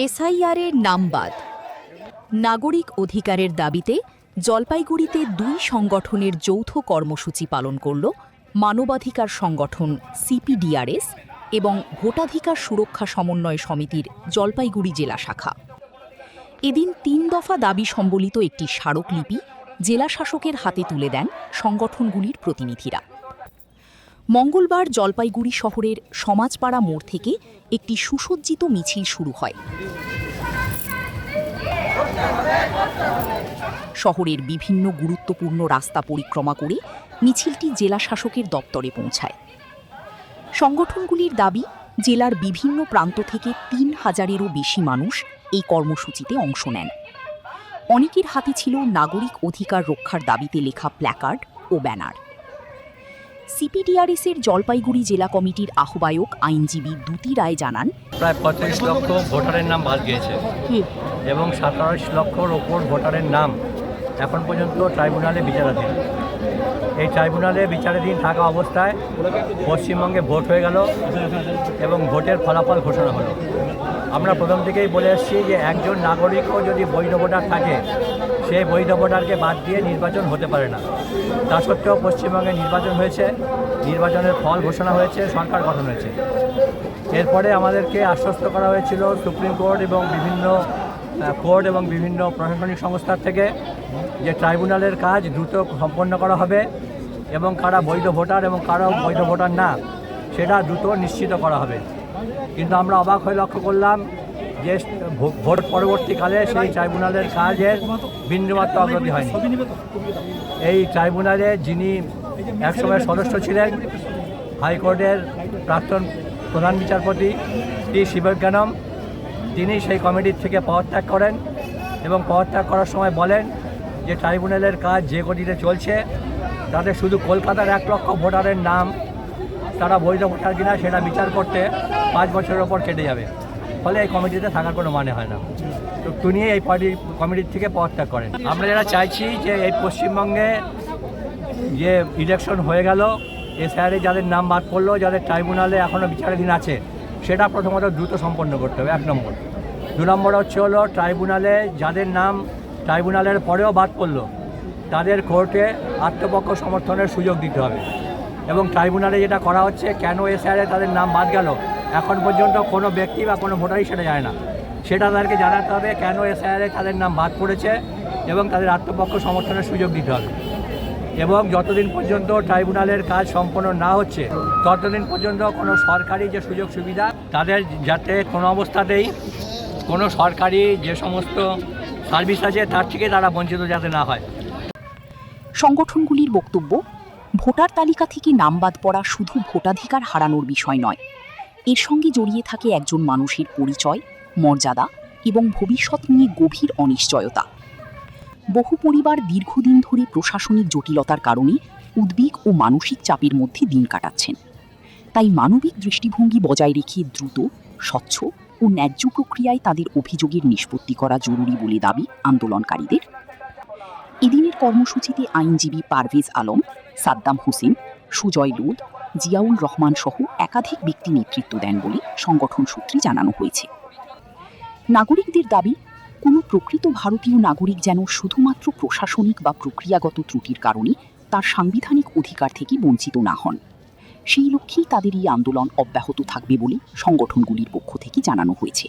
এসআইআরের নামবাদ। নাগরিক অধিকারের দাবিতে জলপাইগুড়িতে দুই সংগঠনের যৌথ কর্মসূচি পালন করল মানবাধিকার সংগঠন সিপিডিআরএস এবং ভোটাধিকার সুরক্ষা সমন্বয় সমিতির জলপাইগুড়ি জেলা শাখা। এদিন ৩ দফা দাবি সম্বলিত একটি স্মারকলিপি জেলা শাসকের হাতে তুলে দেন সংগঠনগুলির প্রতিনিধিরা। মঙ্গলবার জলপাইগুড়ি শহরের সমাজপাড়া মোড় থেকে একটি সুসজ্জিত মিছিল শুরু হয়। শহরের বিভিন্ন গুরুত্বপূর্ণ রাস্তা পরিক্রমা করে মিছিলটি জেলা শাসকের দপ্তরে পৌঁছায়। সংগঠনগুলির দাবি, জেলার বিভিন্ন প্রান্ত থেকে ৩,০০০-এরও বেশি মানুষ এই কর্মসূচিতে অংশ নেন। অনেকের হাতে ছিল নাগরিক অধিকার রক্ষার দাবিতে লেখা প্ল্যাকার্ড ও ব্যানার। সিপিডিআরএসের জলপাইগুড়ি জেলা কমিটির আহ্বায়ক আইনজীবী দ্যুতি রায় জানান, প্রায় ৩৫ লক্ষ ভোটারের নাম বাদ গিয়েছে এবং ২৭ লক্ষর ওপর ভোটারের নাম এখন পর্যন্ত ট্রাইব্যুনালে বিচারাধীন। এই ট্রাইব্যুনালে বিচারাধীন থাকা অবস্থায় পশ্চিমবঙ্গে ভোট হয়ে গেল এবং ভোটের ফলাফল ঘোষণা হলো। আমরা প্রথম থেকেই বলে এসেছি যে একজন নাগরিকও যদি বৈধ ভোটার থাকে, সেই বৈধ ভোটারকে বাদ দিয়ে নির্বাচন হতে পারে না। তা সত্ত্বেও পশ্চিমবঙ্গে নির্বাচন হয়েছে, নির্বাচনের ফল ঘোষণা হয়েছে, সরকার গঠন হয়েছে। এরপরে আমাদেরকে আশ্বস্ত করা হয়েছিল সুপ্রিম কোর্ট এবং বিভিন্ন কোর্ট এবং বিভিন্ন প্রশাসনিক সংস্থার থেকে যে ট্রাইব্যুনালের কাজ দ্রুত সম্পন্ন করা হবে এবং কারা বৈধ ভোটার এবং কারা বৈধ ভোটার না সেটা দ্রুত নিশ্চিত করা হবে। কিন্তু আমরা অবাক হয়ে লক্ষ্য করলাম যে ভোট পরবর্তীকালে সেই ট্রাইব্যুনালের কাজের বিন্দুমাত্র অগ্রগতি হয়নি। এই ট্রাইব্যুনালে যিনি একসময় সদস্য ছিলেন, হাইকোর্টের প্রাক্তন প্রধান বিচারপতি টি শিবজ্ঞানম, তিনি সেই কমিটির থেকে পদত্যাগ করেন এবং পদত্যাগ করার সময় বলেন যে ট্রাইব্যুনালের কাজ যে গতিতে চলছে তাতে শুধু কলকাতার ১ লক্ষ ভোটারের নাম তারা বৈধ ভোটার কিনা সেটা বিচার করতে 5 বছরের ওপর কেটে যাবে। ফলে এই কমিটিতে থাকার কোনো মানে হয় না। তো তিনি এই কমিটির থেকে পদত্যাগ করেন। আমরা যারা চাইছি যে এই পশ্চিমবঙ্গে যে ইলেকশন হয়ে গেল, এসআইআরে যাদের নাম বাদ পড়লো, যাদের ট্রাইব্যুনালে এখনও বিচারাধীন আছে, সেটা প্রথমত দ্রুত সম্পন্ন করতে হবে, 1 নম্বর। 2 নম্বর হলো ট্রাইব্যুনালে যাদের নাম ট্রাইব্যুনালের পরেও বাদ পড়লো তাদের কোর্টে আত্মপক্ষ সমর্থনের সুযোগ দিতে হবে। এবং ট্রাইব্যুনালে যেটা করা হচ্ছে, কেন এসআইআরে তাদের নাম বাদ গেল এখন পর্যন্ত কোনো ব্যক্তি বা কোনো ভোটারই সেটা জানে না। সেটা তাদেরকে জানাতে হবে কেন এসআইআরে তাদের নাম বাদ পড়েছে এবং তাদের আত্মপক্ষ সমর্থনের সুযোগ দিতে হবে। এবং যতদিন পর্যন্ত ট্রাইব্যুনালের কাজ সম্পন্ন না হচ্ছে ততদিন পর্যন্ত কোনো সরকারি যে সুযোগ সুবিধা তাদের যাতে কোনো অবস্থাতেই কোনো সরকারি যে সমস্ত সার্ভিস আছে তার থেকে তারা বঞ্চিত যাতে না হয়। সংগঠনগুলির বক্তব্য, ভোটার তালিকা থেকে নাম বাদ পড়া শুধু ভোটাধিকার হারানোর বিষয় নয়, এর সঙ্গে জড়িয়ে থাকে একজন মানুষের পরিচয়, মর্যাদা এবং ভবিষ্যৎ নিয়ে গভীর অনিশ্চয়তা। বহু পরিবার দীর্ঘদিন ধরে প্রশাসনিক জটিলতার কারণে উদ্বেগ ও মানসিক চাপের মধ্যে দিন কাটাচ্ছেন। তাই মানবিক দৃষ্টিভঙ্গি বজায় রেখে দ্রুত, স্বচ্ছ ও ন্যায্য প্রক্রিয়ায় তাদের অভিযোগের নিষ্পত্তি করা জরুরি বলে দাবি আন্দোলনকারীদের। এদিনের কর্মসূচিতে আইনজীবী পারভেজ আলম, সাদ্দাম হোসেন, সুজয় লোধ, জিয়াউল রহমান সহ একাধিক ব্যক্তি নেতৃত্ব দেন বলে সংগঠন সূত্রে জানানো হয়েছে। নাগরিকদের দাবি, কোনো প্রকৃত ভারতীয় নাগরিক যেন শুধুমাত্র প্রশাসনিক বা প্রক্রিয়াগত ত্রুটির কারণে তার সাংবিধানিক অধিকার থেকে বঞ্চিত না হন। সেই লক্ষ্যেই তাদের এই আন্দোলন অব্যাহত থাকবে বলে সংগঠনগুলির পক্ষ থেকে জানানো হয়েছে।